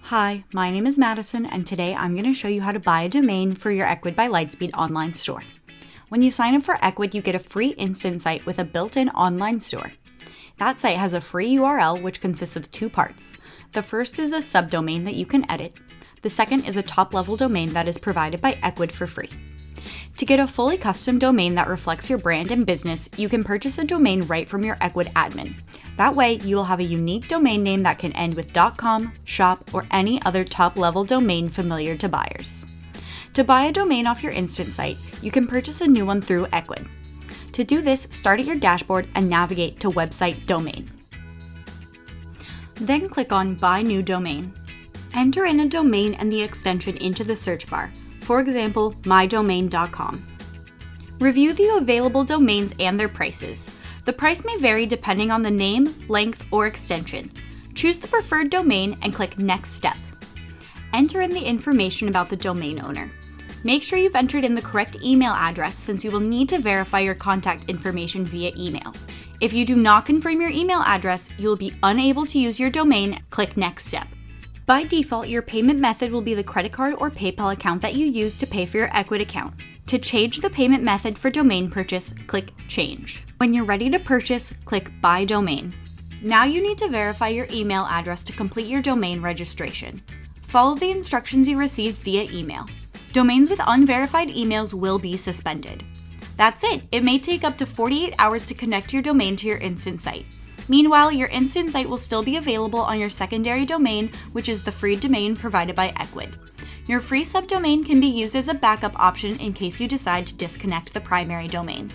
Hi, my name is Madison, and today I'm going to show you how to buy a domain for your Ecwid by Lightspeed online store. When you sign up for Ecwid, you get a free instant site with a built-in online store. That site has a free URL which consists of two parts. The first is a subdomain that you can edit. The second is a top-level domain that is provided by Ecwid for free. To get a fully custom domain that reflects your brand and business, you can purchase a domain right from your Ecwid admin. That way, you will have a unique domain name that can end with .com, shop, or any other top-level domain familiar to buyers. To buy a domain off your instant site, you can purchase a new one through Ecwid. To do this, start at your dashboard and navigate to Website Domain. Then click on Buy New Domain. Enter in a domain and the extension into the search bar, for example, mydomain.com. Review the available domains and their prices. The price may vary depending on the name, length, or extension. Choose the preferred domain and click Next Step. Enter in the information about the domain owner. Make sure you've entered in the correct email address since you will need to verify your contact information via email. If you do not confirm your email address, you will be unable to use your domain. Click Next Step. By default, your payment method will be the credit card or PayPal account that you use to pay for your Ecwid account. To change the payment method for domain purchase, click Change. When you're ready to purchase, click Buy Domain. Now you need to verify your email address to complete your domain registration. Follow the instructions you received via email. Domains with unverified emails will be suspended. That's it. It may take up to 48 hours to connect your domain to your instant site. Meanwhile, your instant site will still be available on your secondary domain, which is the free domain provided by Ecwid. Your free subdomain can be used as a backup option in case you decide to disconnect the primary domain.